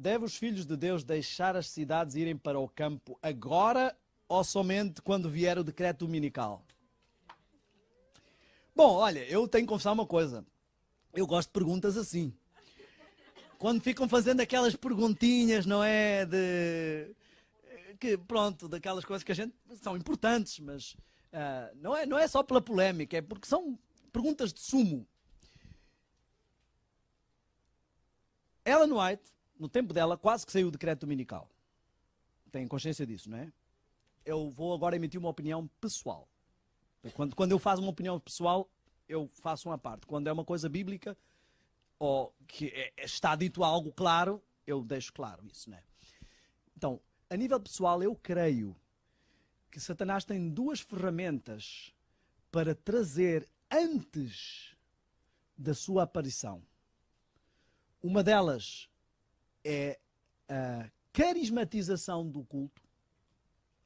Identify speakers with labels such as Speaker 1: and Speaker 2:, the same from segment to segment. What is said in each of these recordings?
Speaker 1: Deve os filhos de Deus deixar as cidades e irem para o campo agora ou somente quando vier o decreto dominical? Bom, olha, eu tenho que confessar uma coisa. Eu gosto de perguntas assim. Quando ficam fazendo aquelas perguntinhas, não é? Pronto, daquelas coisas que a gente são importantes, mas não é só pela polémica, é porque são perguntas de sumo. Ellen White, no tempo dela, quase que saiu o decreto dominical. Têm consciência disso, não é? Eu vou agora emitir uma opinião pessoal. Quando eu faço uma opinião pessoal, eu faço uma parte. Quando é uma coisa bíblica, ou que está dito algo claro, eu deixo claro isso, não é? Então, a nível pessoal, eu creio que Satanás tem duas ferramentas para trazer antes da sua aparição. Uma delas é a carismatização do culto,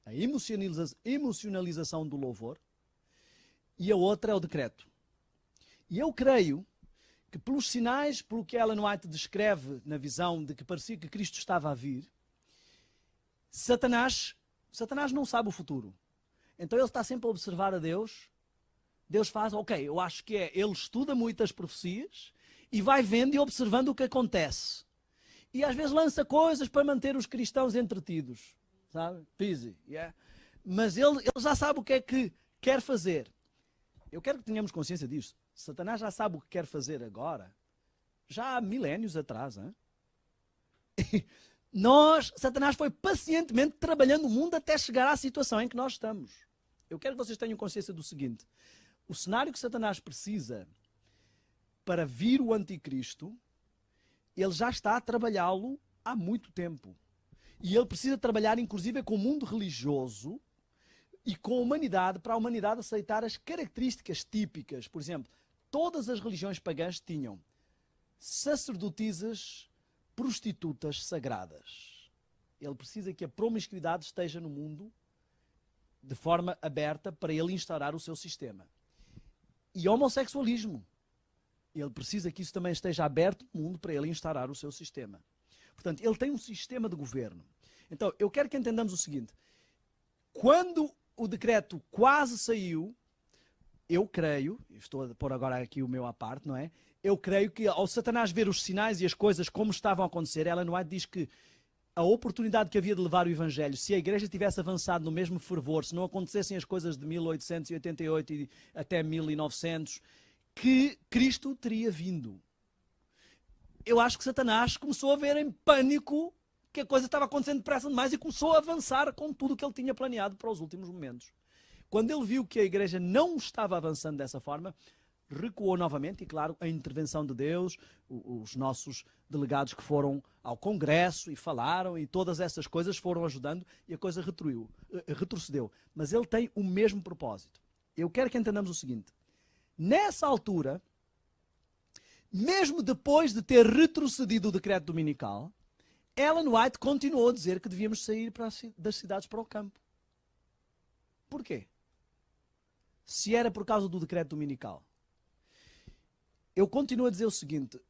Speaker 1: a emocionalização do louvor, e a outra é o decreto. E eu creio que pelos sinais, pelo que Ellen White descreve na visão de que parecia que Cristo estava a vir, Satanás não sabe o futuro. Então ele está sempre a observar a Deus. Deus faz, ok, eu acho que ele estuda muitas profecias e vai vendo e observando o que acontece. E às vezes lança coisas para manter os cristãos entretidos. Sabe? Busy, yeah? Mas ele já sabe o que é que quer fazer. Eu quero que tenhamos consciência disso. Satanás já sabe o que quer fazer agora. Já há milénios atrás. Hein? Satanás foi pacientemente trabalhando o mundo até chegar à situação em que nós estamos. Eu quero que vocês tenham consciência do seguinte. O cenário que Satanás precisa para vir o anticristo, ele já está a trabalhá-lo há muito tempo. E ele precisa trabalhar, inclusive, com o mundo religioso e com a humanidade, para a humanidade aceitar as características típicas. Por exemplo, todas as religiões pagãs tinham sacerdotisas, prostitutas sagradas. Ele precisa que a promiscuidade esteja no mundo de forma aberta para ele instaurar o seu sistema. E homossexualismo. Ele precisa que isso também esteja aberto no mundo para ele instaurar o seu sistema. Portanto, ele tem um sistema de governo. Então, eu quero que entendamos o seguinte. Quando o decreto quase saiu, eu creio, estou a pôr agora aqui o meu à parte, não é? Eu creio que ao Satanás ver os sinais e as coisas como estavam a acontecer, Ellen White diz que a oportunidade que havia de levar o Evangelho, se a Igreja tivesse avançado no mesmo fervor, se não acontecessem as coisas de 1888 e até 1900, que Cristo teria vindo. Eu acho que Satanás começou a ver em pânico que a coisa estava acontecendo depressa demais e começou a avançar com tudo o que ele tinha planeado para os últimos momentos. Quando ele viu que a Igreja não estava avançando dessa forma, recuou novamente e, claro, a intervenção de Deus, os nossos delegados que foram ao Congresso e falaram e todas essas coisas foram ajudando e a coisa retrocedeu. Mas ele tem o mesmo propósito. Eu quero que entendamos o seguinte. Nessa altura, mesmo depois de ter retrocedido o decreto dominical, Ellen White continuou a dizer que devíamos sair das cidades para o campo. Porquê? Se era por causa do decreto dominical. Eu continuo a dizer o seguinte,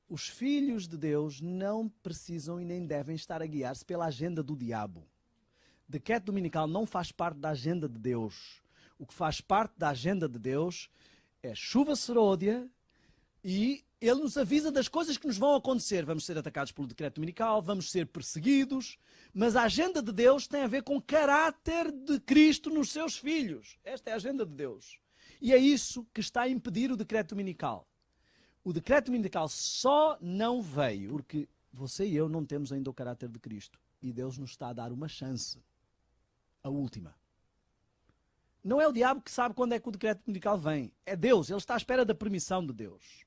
Speaker 1: os filhos de Deus não precisam e nem devem estar a guiar-se pela agenda do diabo. Decreto dominical não faz parte da agenda de Deus. O que faz parte da agenda de Deus é chuva serôdia e ele nos avisa das coisas que nos vão acontecer. Vamos ser atacados pelo decreto dominical, vamos ser perseguidos, mas a agenda de Deus tem a ver com o caráter de Cristo nos seus filhos. Esta é a agenda de Deus. E é isso que está a impedir o decreto dominical. O decreto dominical só não veio porque você e eu não temos ainda o caráter de Cristo. E Deus nos está a dar uma chance. A última. Não é o diabo que sabe quando é que o decreto dominical vem. É Deus. Ele está à espera da permissão de Deus.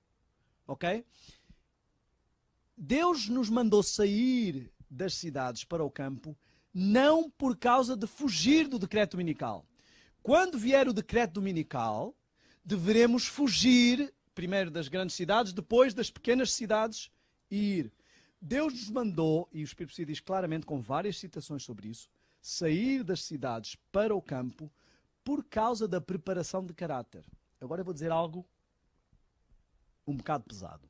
Speaker 1: Ok? Deus nos mandou sair das cidades para o campo não por causa de fugir do decreto dominical. Quando vier o decreto dominical, deveremos fugir primeiro das grandes cidades, depois das pequenas cidades e ir. Deus nos mandou, e o Espírito Santo diz claramente com várias citações sobre isso, sair das cidades para o campo por causa da preparação de caráter. Agora eu vou dizer algo um bocado pesado.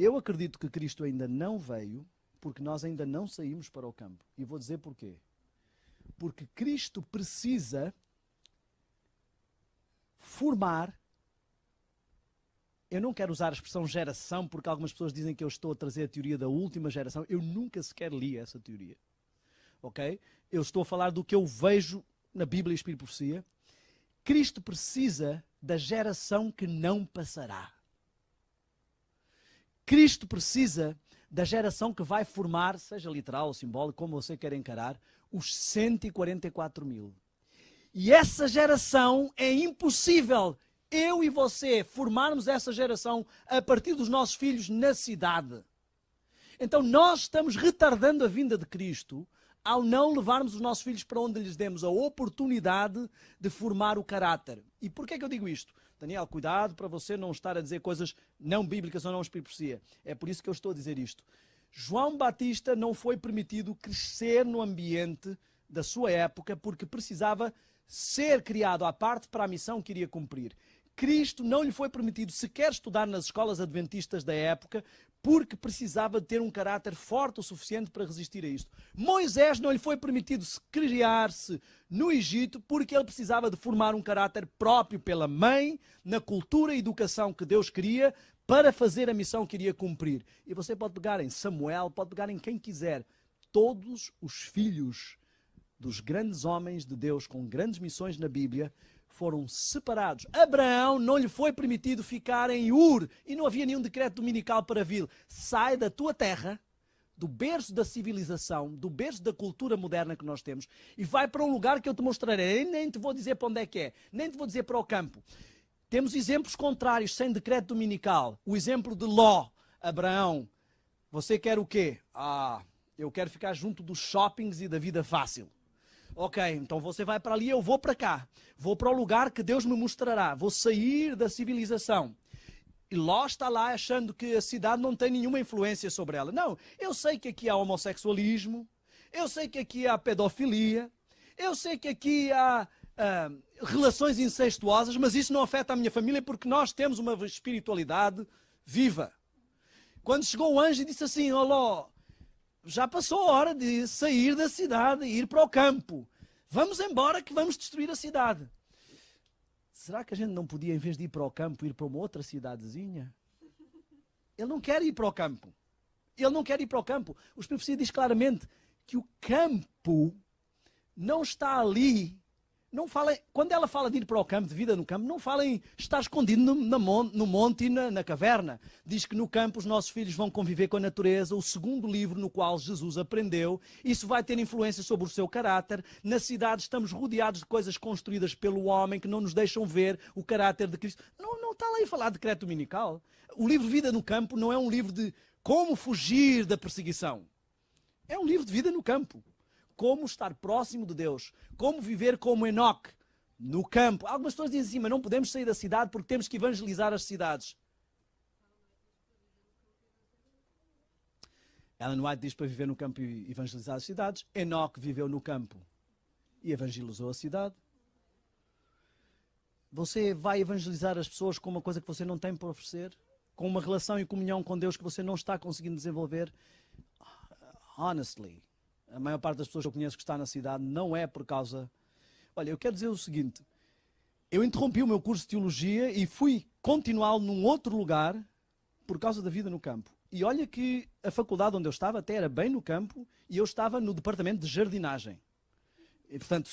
Speaker 1: Eu acredito que Cristo ainda não veio porque nós ainda não saímos para o campo. E vou dizer porquê. Porque Cristo precisa formar. Eu não quero usar a expressão geração, porque algumas pessoas dizem que eu estou a trazer a teoria da última geração. Eu nunca sequer li essa teoria. Ok? Eu estou a falar do que eu vejo na Bíblia e Espírito e Profecia. Cristo precisa da geração que não passará. Cristo precisa da geração que vai formar, seja literal ou simbólico, como você quer encarar, os 144 mil. E essa geração é impossível, eu e você, formarmos essa geração a partir dos nossos filhos na cidade. Então nós estamos retardando a vinda de Cristo ao não levarmos os nossos filhos para onde lhes demos a oportunidade de formar o caráter. E porquê é que eu digo isto? Daniel, cuidado para você não estar a dizer coisas não bíblicas ou não espírito de profecia. É por isso que eu estou a dizer isto. João Batista não foi permitido crescer no ambiente da sua época porque precisava ser criado à parte para a missão que iria cumprir. Cristo não lhe foi permitido sequer estudar nas escolas adventistas da época porque precisava de ter um caráter forte o suficiente para resistir a isto. Moisés não lhe foi permitido criar-se no Egito porque ele precisava de formar um caráter próprio pela mãe, na cultura e educação que Deus queria para fazer a missão que iria cumprir. E você pode pegar em Samuel, pode pegar em quem quiser. Todos os filhos dos grandes homens de Deus com grandes missões na Bíblia foram separados. Abraão não lhe foi permitido ficar em Ur e não havia nenhum decreto dominical para vir. Sai da tua terra, do berço da civilização, do berço da cultura moderna que nós temos e vai para um lugar que eu te mostrarei. Nem te vou dizer para onde é que é, nem te vou dizer para o campo. Temos exemplos contrários, sem decreto dominical. O exemplo de Ló, Abraão. Você quer o quê? Eu quero ficar junto dos shoppings e da vida fácil. Ok, então você vai para ali, eu vou para cá. Vou para o lugar que Deus me mostrará. Vou sair da civilização. E Ló está lá achando que a cidade não tem nenhuma influência sobre ela. Não, eu sei que aqui há homossexualismo. Eu sei que aqui há pedofilia. Eu sei que aqui há relações incestuosas, mas isso não afeta a minha família porque nós temos uma espiritualidade viva. Quando chegou o anjo e disse assim, ó Ló, já passou a hora de sair da cidade e ir para o campo. Vamos embora que vamos destruir a cidade. Será que a gente não podia, em vez de ir para o campo, ir para uma outra cidadezinha? Ele não quer ir para o campo. Ele não quer ir para o campo. O Espírito Profecia diz claramente que o campo não está ali. Não fala, quando ela fala de ir para o campo, de vida no campo, não fala em estar escondido no monte e na caverna. Diz que no campo os nossos filhos vão conviver com a natureza, o segundo livro no qual Jesus aprendeu. Isso vai ter influência sobre o seu caráter. Na cidade estamos rodeados de coisas construídas pelo homem que não nos deixam ver o caráter de Cristo. Não está lá a falar de decreto dominical. O livro Vida no Campo não é um livro de como fugir da perseguição. É um livro de vida no campo. Como estar próximo de Deus, como viver como Enoque, no campo. Algumas pessoas dizem assim, mas não podemos sair da cidade porque temos que evangelizar as cidades. Ellen White diz para viver no campo e evangelizar as cidades. Enoque viveu no campo e evangelizou a cidade. Você vai evangelizar as pessoas com uma coisa que você não tem para oferecer? Com uma relação e comunhão com Deus que você não está conseguindo desenvolver? Honestly. A maior parte das pessoas que eu conheço que está na cidade não é por causa... Olha, eu quero dizer o seguinte. Eu interrompi o meu curso de teologia e fui continuá-lo num outro lugar por causa da vida no campo. E olha que a faculdade onde eu estava até era bem no campo e eu estava no departamento de jardinagem. E, portanto,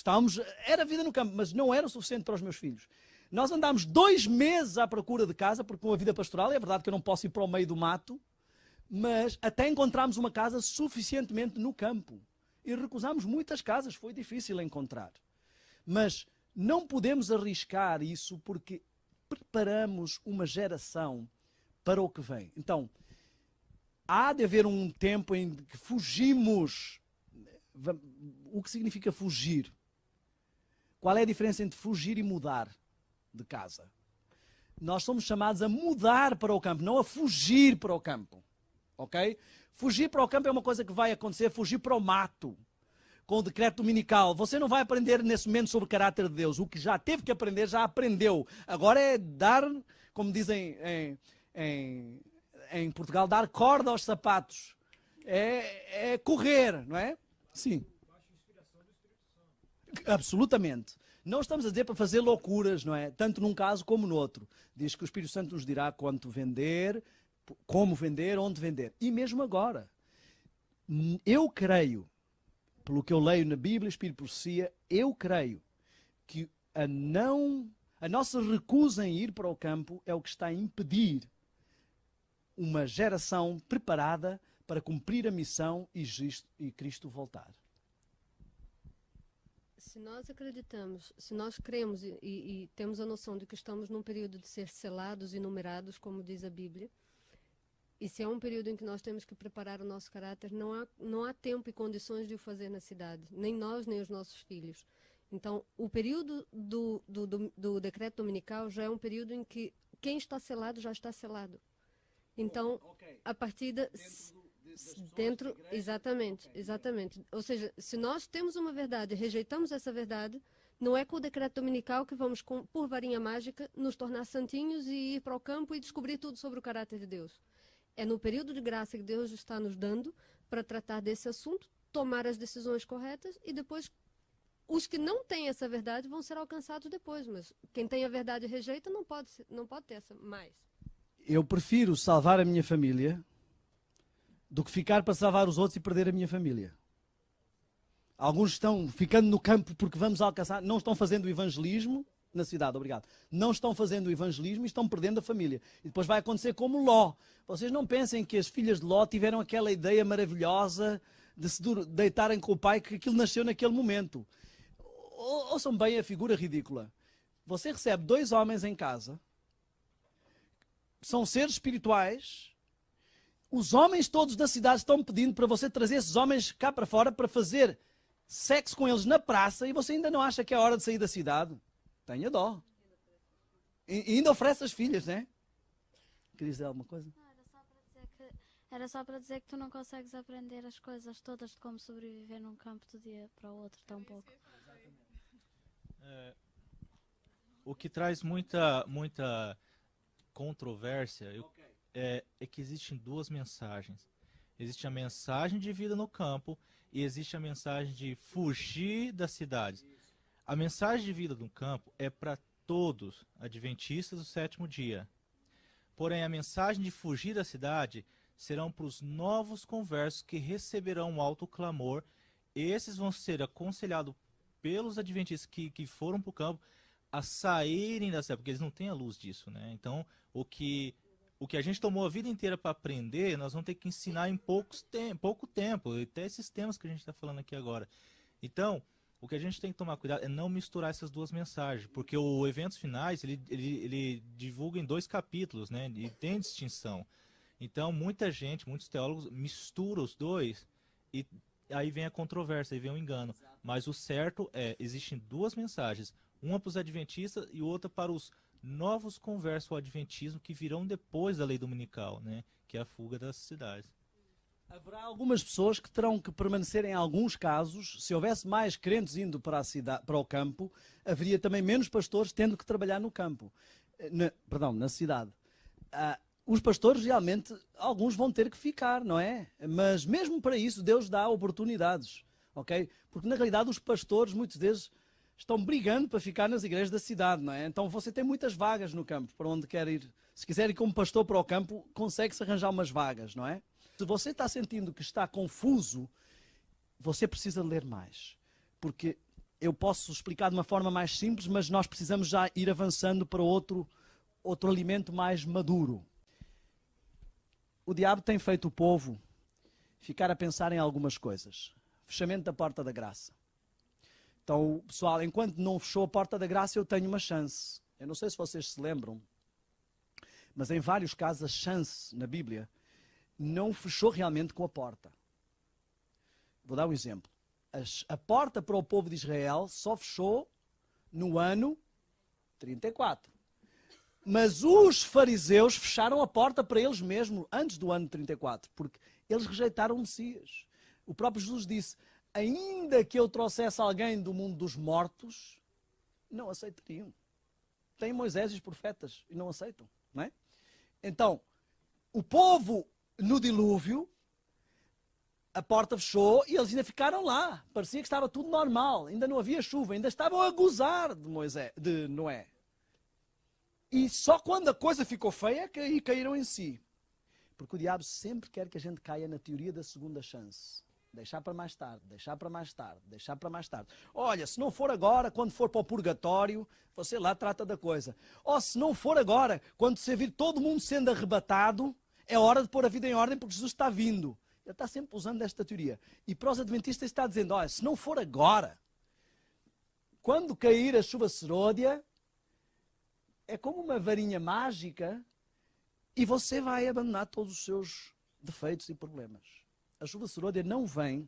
Speaker 1: era vida no campo, mas não era o suficiente para os meus filhos. Nós andámos 2 meses à procura de casa, porque com a vida pastoral é verdade que eu não posso ir para o meio do mato, mas até encontramos uma casa suficientemente no campo. E recusámos muitas casas, foi difícil encontrar. Mas não podemos arriscar isso porque preparamos uma geração para o que vem. Então, há de haver um tempo em que fugimos. O que significa fugir? Qual é a diferença entre fugir e mudar de casa? Nós somos chamados a mudar para o campo, não a fugir para o campo. Ok? Fugir para o campo é uma coisa que vai acontecer, fugir para o mato, com o decreto dominical. Você não vai aprender nesse momento sobre o caráter de Deus. O que já teve que aprender, já aprendeu. Agora é dar, como dizem em Portugal, dar corda aos sapatos. É correr, não é? Sim. Absolutamente. Não estamos a dizer para fazer loucuras, não é? Tanto num caso como no outro. Diz que o Espírito Santo nos dirá quanto vender, como vender, onde vender. E mesmo agora. Eu creio, pelo que eu leio na Bíblia, Espírito e Profecia, eu creio que a nossa recusa em ir para o campo é o que está a impedir uma geração preparada para cumprir a missão e Cristo voltar.
Speaker 2: Se nós acreditamos, se nós cremos e temos a noção de que estamos num período de ser selados e numerados, como diz a Bíblia, e se é um período em que nós temos que preparar o nosso caráter, não há tempo e condições de o fazer na cidade, nem nós, nem os nossos filhos. Então, o período do decreto dominical já é um período em que quem está selado já está selado. Então, a partir dentro, exatamente. Ou seja, se nós temos uma verdade e rejeitamos essa verdade, não é com o decreto dominical que vamos, por varinha mágica, nos tornar santinhos e ir para o campo e descobrir tudo sobre o caráter de Deus. É no período de graça que Deus está nos dando para tratar desse assunto, tomar as decisões corretas e depois os que não têm essa verdade vão ser alcançados depois. Mas quem tem a verdade e rejeita não pode ter essa mais.
Speaker 1: Eu prefiro salvar a minha família do que ficar para salvar os outros e perder a minha família. Alguns estão ficando no campo porque vamos alcançar, não estão fazendo o evangelismo na cidade, obrigado. Não estão fazendo o evangelismo e estão perdendo a família. E depois vai acontecer como Ló. Vocês não pensem que as filhas de Ló tiveram aquela ideia maravilhosa de se deitarem com o pai, que aquilo nasceu naquele momento. Ouçam bem a figura ridícula. Você recebe 2 homens em casa, são seres espirituais, os homens todos da cidade estão pedindo para você trazer esses homens cá para fora para fazer sexo com eles na praça e você ainda não acha que é hora de sair da cidade? Tenha dó. E ainda oferece as filhas, não é? Querias dizer alguma coisa?
Speaker 3: Era só para dizer que tu não consegues aprender as coisas todas de como sobreviver num campo de um dia para o outro tão pouco.
Speaker 4: O que traz muita controvérsia é que existem 2 mensagens. Existe a mensagem de vida no campo e existe a mensagem de fugir das cidades. A mensagem de vida no campo é para todos, adventistas do 7º dia. Porém, a mensagem de fugir da cidade serão para os novos conversos que receberão um alto clamor. Esses vão ser aconselhados pelos adventistas que foram para o campo a saírem da cidade, porque eles não têm a luz disso, né? Então, o que a gente tomou a vida inteira para aprender, nós vamos ter que ensinar em pouco tempo, até esses temas que a gente está falando aqui agora. Então, o que a gente tem que tomar cuidado é não misturar essas 2 mensagens, porque o Eventos Finais, ele divulga em 2 capítulos, né? E tem distinção. Então, muita gente, muitos teólogos misturam os 2 e aí vem a controvérsia, aí vem o engano. Mas o certo existem 2 mensagens, uma para os adventistas e outra para os novos conversos ao adventismo que virão depois da lei dominical, né? Que é a fuga das cidades.
Speaker 1: Haverá algumas pessoas que terão que permanecer em alguns casos. Se houvesse mais crentes indo para a cidade, para o campo, haveria também menos pastores tendo que trabalhar no campo. Na cidade. Os pastores realmente, alguns vão ter que ficar, não é? Mas mesmo para isso Deus dá oportunidades, ok? Porque na realidade os pastores, muitos deles, estão brigando para ficar nas igrejas da cidade, não é? Então você tem muitas vagas no campo, para onde quer ir. Se quiser ir como pastor para o campo, consegue-se arranjar umas vagas, não é? Se você está sentindo que está confuso, você precisa ler mais. Porque eu posso explicar de uma forma mais simples, mas nós precisamos já ir avançando para outro alimento mais maduro. O diabo tem feito o povo ficar a pensar em algumas coisas. Fechamento da porta da graça. Então, pessoal, enquanto não fechou a porta da graça, eu tenho uma chance. Eu não sei se vocês se lembram, mas em vários casos a chance na Bíblia não fechou realmente com a porta. Vou dar um exemplo. A porta para o povo de Israel só fechou no ano 34. Mas os fariseus fecharam a porta para eles mesmos antes do ano 34, porque eles rejeitaram o Messias. O próprio Jesus disse, ainda que eu trouxesse alguém do mundo dos mortos, não aceitariam. Tem Moisés e os profetas e não aceitam, não é? Então, O povo, no dilúvio, a porta fechou e eles ainda ficaram lá. Parecia que estava tudo normal, ainda não havia chuva, ainda estavam a gozar de Noé. E só quando a coisa ficou feia é que aí caíram em si. Porque o diabo sempre quer que a gente caia na teoria da segunda chance. Deixar para mais tarde, deixar para mais tarde, deixar para mais tarde. Olha, se não for agora, quando for para o purgatório, você lá trata da coisa. Ou se não for agora, quando você vir todo mundo sendo arrebatado, é hora de pôr a vida em ordem porque Jesus está vindo. Ele está sempre usando esta teoria. E para os adventistas está dizendo, olha, se não for agora, quando cair a chuva serôdia, é como uma varinha mágica e você vai abandonar todos os seus defeitos e problemas. A chuva serôdia não vem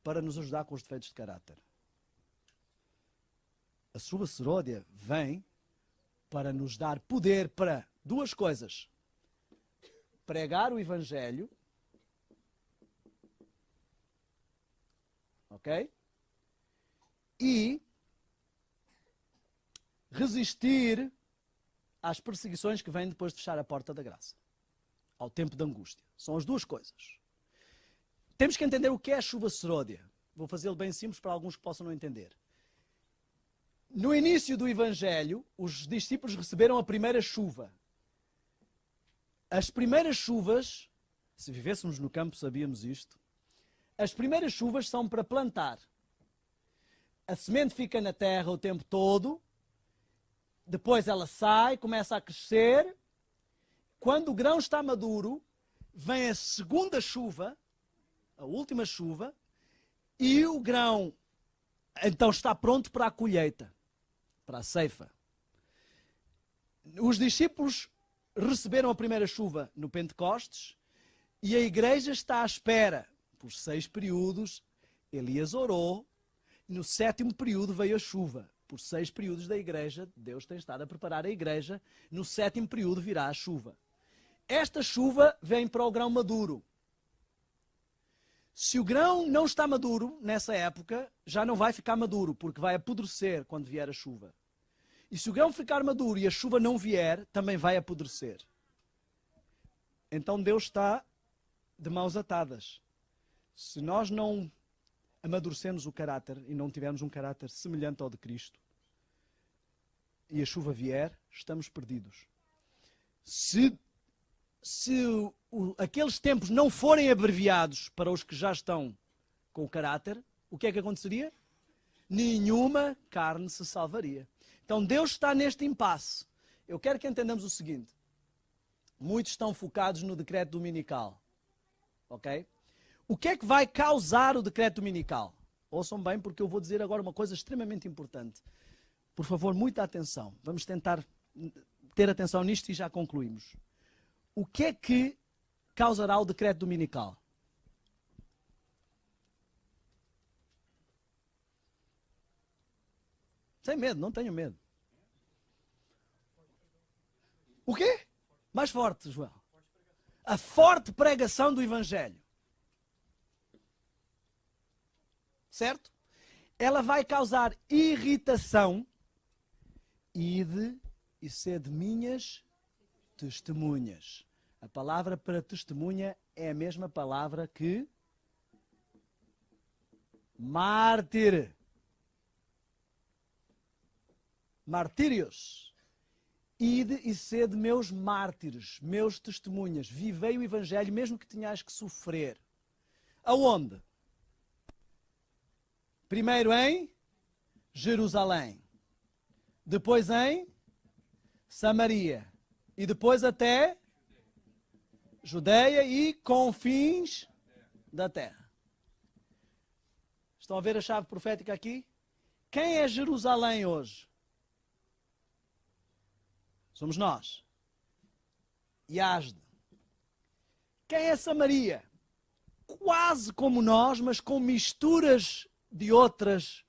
Speaker 1: para nos ajudar com os defeitos de caráter. A chuva serôdia vem para nos dar poder para duas coisas. Pregar o Evangelho, ok? E resistir às perseguições que vêm depois de fechar a porta da graça. Ao tempo de angústia. São as duas coisas. Temos que entender o que é a chuva serôdia. Vou fazê-lo bem simples para alguns que possam não entender. No início do Evangelho, os discípulos receberam a primeira chuva. As primeiras chuvas, se vivêssemos no campo sabíamos isto, as primeiras chuvas são para plantar. A semente fica na terra o tempo todo, depois ela sai, começa a crescer. Quando o grão está maduro, vem a segunda chuva, a última chuva, e o grão então está pronto para a colheita, para a ceifa. Os discípulos receberam a primeira chuva no Pentecostes e a igreja está à espera. Por 6 períodos, Elias orou, e no 7º período veio a chuva. Por 6 períodos da igreja, Deus tem estado a preparar a igreja, no 7º período virá a chuva. Esta chuva vem para o grão maduro. Se o grão não está maduro nessa época, já não vai ficar maduro, porque vai apodrecer quando vier a chuva. E se o grão ficar maduro e a chuva não vier, também vai apodrecer. Então Deus está de mãos atadas. Se nós não amadurecemos o caráter e não tivermos um caráter semelhante ao de Cristo, e a chuva vier, estamos perdidos. Se aqueles tempos não forem abreviados para os que já estão com o caráter, o que é que aconteceria? Nenhuma carne se salvaria. Então Deus está neste impasse. Eu quero que entendamos o seguinte. Muitos estão focados no decreto dominical. Ok? O que é que vai causar o decreto dominical? Ouçam bem, porque eu vou dizer agora uma coisa extremamente importante. Por favor, muita atenção. Vamos tentar ter atenção nisto e já concluímos. O que é que causará o decreto dominical? Sem medo, não tenho medo. O quê? Mais forte, João. A forte pregação do Evangelho. Certo? Ela vai causar irritação. Ide e sede minhas testemunhas. A palavra para testemunha é a mesma palavra que mártir. Martírios. Ide e sede meus mártires, meus testemunhas. Vivei o Evangelho mesmo que tenhas que sofrer. Aonde? Primeiro em Jerusalém. Depois em Samaria. E depois até Judeia e confins da terra. Estão a ver a chave profética aqui? Quem é Jerusalém hoje? Somos nós. Yazde. Quem é Samaria? Quase como nós, mas com misturas de outras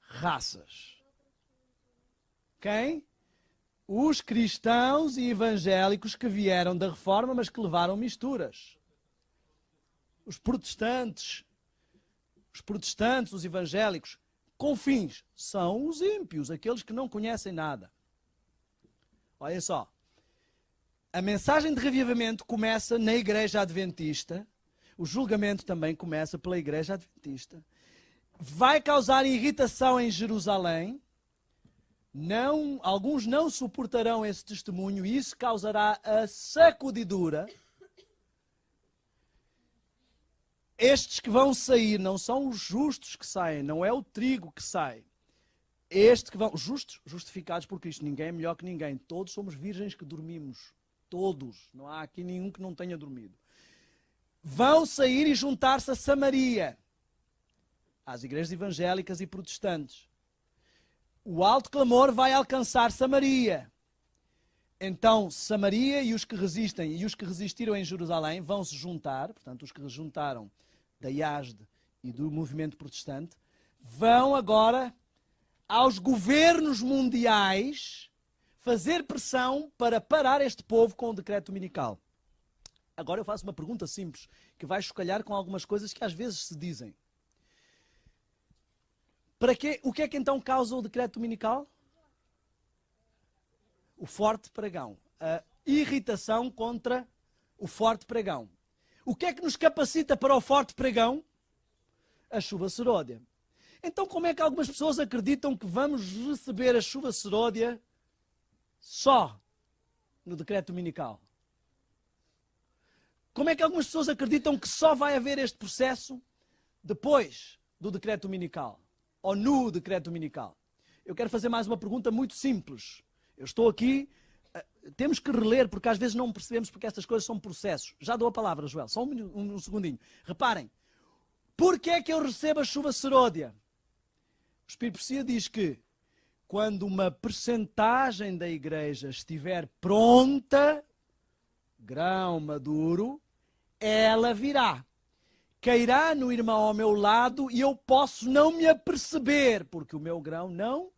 Speaker 1: raças. Quem? Os cristãos e evangélicos que vieram da Reforma, mas que levaram misturas. Os protestantes, os evangélicos, confins, são os ímpios, aqueles que não conhecem nada. Olha só. A mensagem de revivamento começa na Igreja Adventista. O julgamento também começa pela Igreja Adventista. Vai causar irritação em Jerusalém. Alguns não suportarão esse testemunho e isso causará a sacudidura. Estes que vão sair não são os justos que saem, não é o trigo que sai. Estes que vão, justos, justificados por Cristo. Ninguém é melhor que ninguém. Todos somos virgens que dormimos. Todos. Não há aqui nenhum que não tenha dormido. Vão sair e juntar-se a Samaria, às igrejas evangélicas e protestantes. O alto clamor vai alcançar Samaria. Então, Samaria e os que resistem e os que resistiram em Jerusalém vão se juntar, portanto, os que se juntaram da IASD e do movimento protestante, vão agora aos governos mundiais fazer pressão para parar este povo com o decreto dominical. Agora eu faço uma pergunta simples, que vai chocalhar com algumas coisas que às vezes se dizem. O que é que então causa o decreto dominical? O forte pregão. A irritação contra o forte pregão. O que é que nos capacita para o forte pregão? A chuva seródia. Então como é que algumas pessoas acreditam que vamos receber a chuva seródia só no decreto dominical? Como é que algumas pessoas acreditam que só vai haver este processo depois do decreto dominical? Ou no decreto dominical? Eu quero fazer mais uma pergunta muito simples. Eu estou aqui, temos que reler, porque às vezes não percebemos porque estas coisas são processos. Já dou a palavra, Joel, só um segundinho. Reparem, porquê é que eu recebo a chuva seródia? O Espírito de Profecia diz que quando uma percentagem da igreja estiver pronta, grão maduro, ela virá. Cairá no irmão ao meu lado e eu posso não me aperceber, porque o meu grão não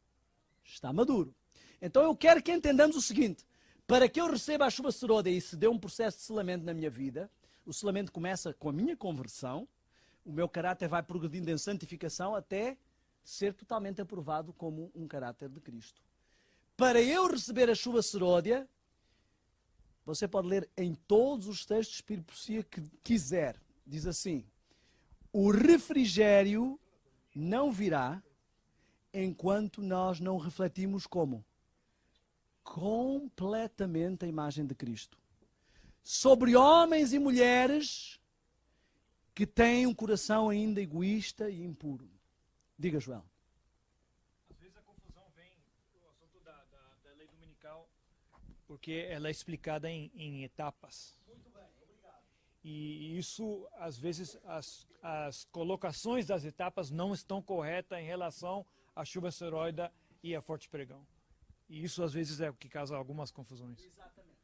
Speaker 1: está maduro. Então eu quero que entendamos o seguinte: para que eu receba a chuva seródia e se dê um processo de selamento na minha vida, o selamento começa com a minha conversão, o meu caráter vai progredindo em santificação até ser totalmente aprovado como um caráter de Cristo. Para eu receber a chuva seródia, você pode ler em todos os textos de Espírito de Profecia que quiser. Diz assim: o refrigério não virá enquanto nós não refletimos como? Completamente a imagem de Cristo. Sobre homens e mulheres que têm um coração ainda egoísta e impuro. Diga, Joel.
Speaker 5: Às vezes a confusão vem do assunto da lei dominical, porque ela é explicada em etapas.
Speaker 1: Muito bem, obrigado.
Speaker 5: E isso, às vezes, as colocações das etapas não estão corretas em relação à chuva seróida e a forte pregão. E isso, às vezes, é o que causa algumas confusões.
Speaker 1: Exatamente.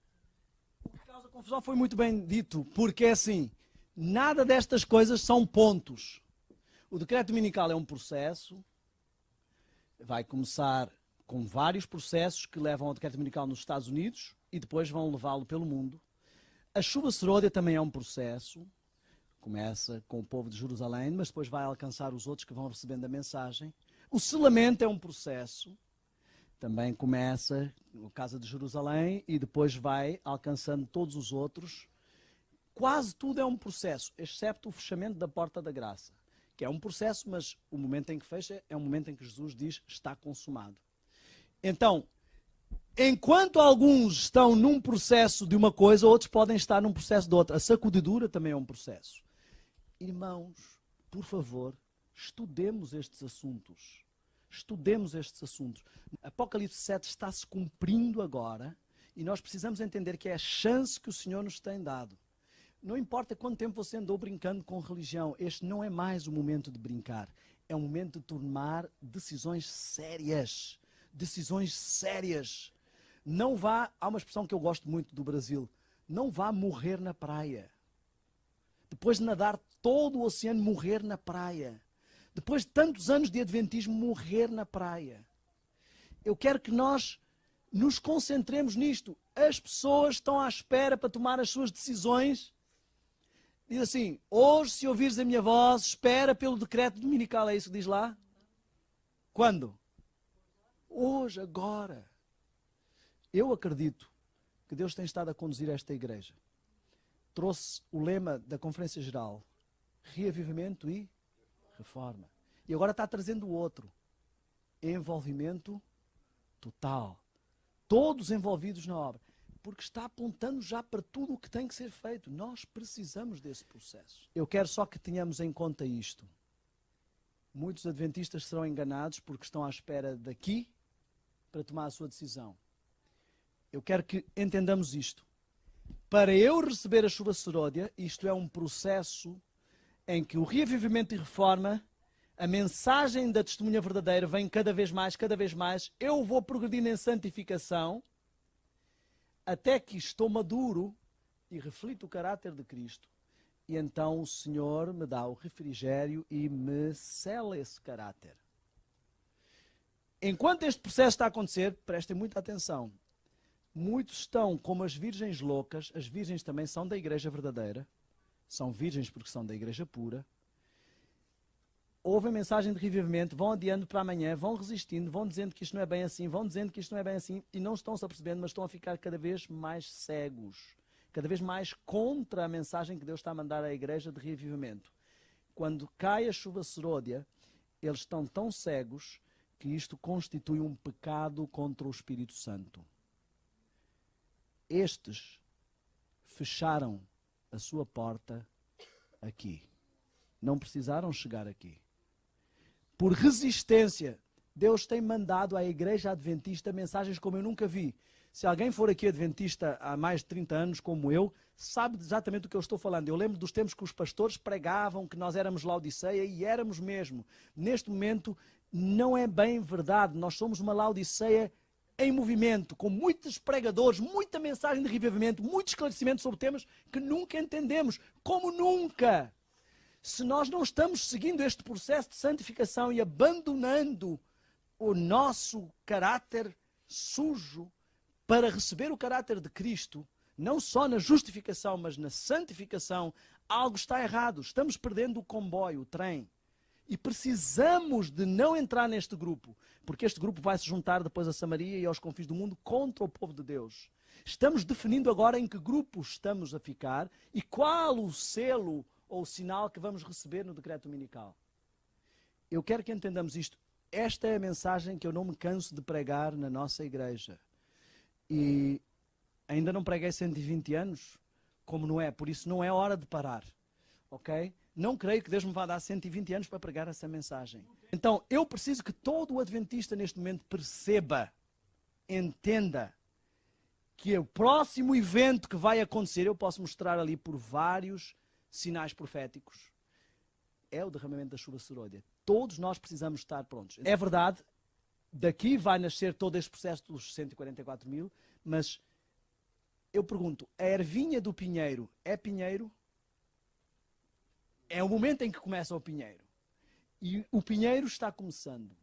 Speaker 1: O que causa confusão foi muito bem dito, porque assim, nada destas coisas são pontos. O decreto dominical é um processo, vai começar com vários processos que levam ao decreto dominical nos Estados Unidos e depois vão levá-lo pelo mundo. A chuva seródia também é um processo, começa com o povo de Jerusalém, mas depois vai alcançar os outros que vão recebendo a mensagem. O selamento é um processo, também começa no caso de Jerusalém e depois vai alcançando todos os outros. Quase tudo é um processo, exceto o fechamento da porta da graça, que é um processo, mas o momento em que fecha é o momento em que Jesus diz está consumado. Então, enquanto alguns estão num processo de uma coisa, outros podem estar num processo de outra. A sacudidura também é um processo. Irmãos, por favor, estudemos estes assuntos. Estudemos estes assuntos. Apocalipse 7 está se cumprindo agora e nós precisamos entender que é a chance que o Senhor nos tem dado. Não importa quanto tempo você andou brincando com religião, este não é mais o momento de brincar. É o momento de tomar decisões sérias. Decisões sérias. Não vá, há uma expressão que eu gosto muito do Brasil, não vá morrer na praia. Depois de nadar todo o oceano, morrer na praia. Depois de tantos anos de adventismo, morrer na praia. Eu quero que nós nos concentremos nisto. As pessoas estão à espera para tomar as suas decisões. Diz assim, hoje se ouvires a minha voz, espera pelo decreto dominical. É isso que diz lá? Quando? Hoje, agora. Eu acredito que Deus tem estado a conduzir esta igreja. Trouxe o lema da Conferência Geral, reavivamento e reforma. E agora está trazendo o outro, envolvimento total. Todos envolvidos na obra. Porque está apontando já para tudo o que tem que ser feito. Nós precisamos desse processo. Eu quero só que tenhamos em conta isto. Muitos adventistas serão enganados porque estão à espera daqui para tomar a sua decisão. Eu quero que entendamos isto. Para eu receber a chuva seródia, isto é um processo em que o reavivamento e reforma, a mensagem da testemunha verdadeira vem cada vez mais, eu vou progredindo em santificação, até que estou maduro e reflito o caráter de Cristo. E então o Senhor me dá o refrigério e me sela esse caráter. Enquanto este processo está a acontecer, prestem muita atenção. Muitos estão como as virgens loucas, as virgens também são da igreja verdadeira, são virgens porque são da igreja pura. Ouvem mensagem de revivimento, vão adiando para amanhã, vão resistindo, vão dizendo que isto não é bem assim, vão dizendo que isto não é bem assim, e não estão-se apercebendo, mas estão a ficar cada vez mais cegos, cada vez mais contra a mensagem que Deus está a mandar à igreja de revivimento. Quando cai a chuva seródia, eles estão tão cegos que isto constitui um pecado contra o Espírito Santo. Estes fecharam a sua porta aqui. Não precisaram chegar aqui. Por resistência, Deus tem mandado à igreja adventista mensagens como eu nunca vi. Se alguém for aqui adventista há mais de 30 anos, como eu, sabe exatamente do que eu estou falando. Eu lembro dos tempos que os pastores pregavam que nós éramos Laodiceia, e éramos mesmo. Neste momento, não é bem verdade. Nós somos uma Laodiceia em movimento, com muitos pregadores, muita mensagem de revivimento, muito esclarecimento sobre temas que nunca entendemos. Como nunca! Se nós não estamos seguindo este processo de santificação e abandonando o nosso caráter sujo para receber o caráter de Cristo, não só na justificação, mas na santificação, algo está errado. Estamos perdendo o comboio, o trem. E precisamos de não entrar neste grupo, porque este grupo vai se juntar depois a Samaria e aos confins do mundo contra o povo de Deus. Estamos definindo agora em que grupo estamos a ficar e qual o selo ou o sinal que vamos receber no decreto dominical. Eu quero que entendamos isto. Esta é a mensagem que eu não me canso de pregar na nossa igreja. E ainda não preguei 120 anos, como não é, por isso não é hora de parar. Ok? Não creio que Deus me vá dar 120 anos para pregar essa mensagem. Então, eu preciso que todo o adventista neste momento perceba, entenda, que o próximo evento que vai acontecer, eu posso mostrar ali por vários sinais proféticos, é o derramamento da chuva seródia. Todos nós precisamos estar prontos. É verdade, daqui vai nascer todo este processo dos 144 mil, mas eu pergunto, a ervinha do pinheiro é pinheiro? É o momento em que começa o pinheiro. E o pinheiro está começando.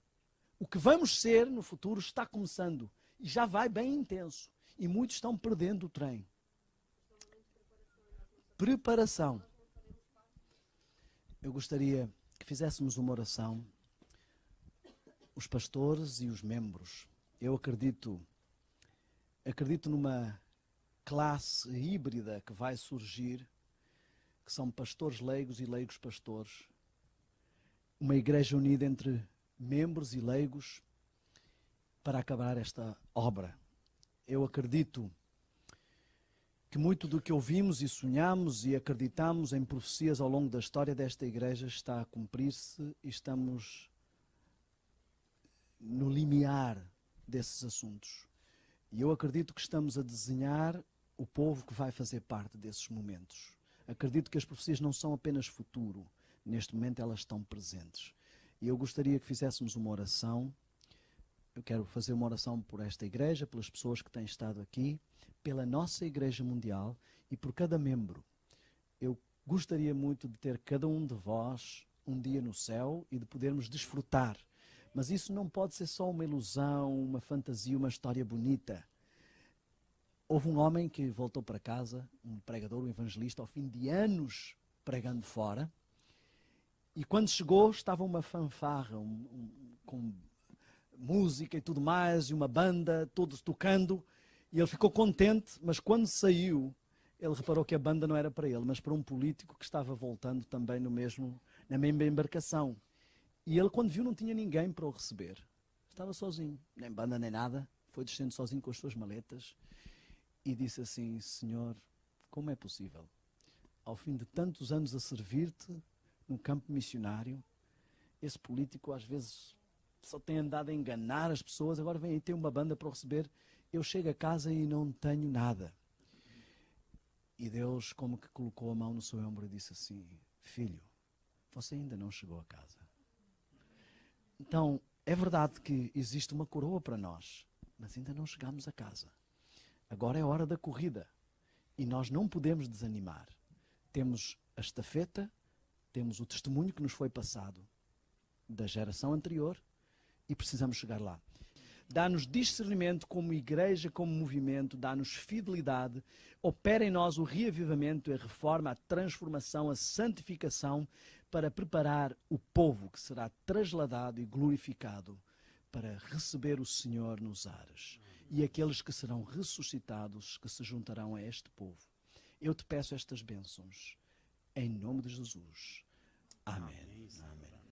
Speaker 1: O que vamos ser no futuro está começando. E já vai bem intenso. E muitos estão perdendo o trem. Preparação. Eu gostaria que fizéssemos uma oração, os pastores e os membros. Eu acredito numa classe híbrida que vai surgir, que são pastores leigos e leigos pastores. Uma igreja unida entre membros e leigos para acabar esta obra. Eu acredito que muito do que ouvimos e sonhamos e acreditamos em profecias ao longo da história desta igreja está a cumprir-se e estamos no limiar desses assuntos. E eu acredito que estamos a desenhar o povo que vai fazer parte desses momentos. Acredito que as profecias não são apenas futuro. Neste momento elas estão presentes. E eu gostaria que fizéssemos uma oração. Eu quero fazer uma oração por esta igreja, pelas pessoas que têm estado aqui, pela nossa igreja mundial e por cada membro. Eu gostaria muito de ter cada um de vós um dia no céu e de podermos desfrutar. Mas isso não pode ser só uma ilusão, uma fantasia, uma história bonita. Houve um homem que voltou para casa, um pregador, um evangelista, ao fim de anos pregando fora. E quando chegou, estava uma fanfarra, com música e tudo mais, e uma banda, todos tocando. E ele ficou contente, mas quando saiu, ele reparou que a banda não era para ele, mas para um político que estava voltando também na mesma embarcação. E ele, quando viu, não tinha ninguém para o receber. Estava sozinho, nem banda nem nada. Foi descendo sozinho com as suas maletas e disse assim: Senhor, como é possível, ao fim de tantos anos a servir-te num campo missionário, esse político às vezes só tem andado a enganar as pessoas, agora vem aí ter uma banda para o receber, eu chego a casa e não tenho nada. E Deus como que colocou a mão no seu ombro e disse assim: filho, você ainda não chegou a casa. Então, é verdade que existe uma coroa para nós, mas ainda não chegamos a casa. Agora é a hora da corrida e nós não podemos desanimar. Temos a estafeta, temos o testemunho que nos foi passado da geração anterior e precisamos chegar lá. Dá-nos discernimento como igreja, como movimento, dá-nos fidelidade, opera em nós o reavivamento, a reforma, a transformação, a santificação, para preparar o povo que será trasladado e glorificado para receber o Senhor nos ares. E aqueles que serão ressuscitados, que se juntarão a este povo. Eu te peço estas bênçãos, em nome de Jesus. Amém. Amém.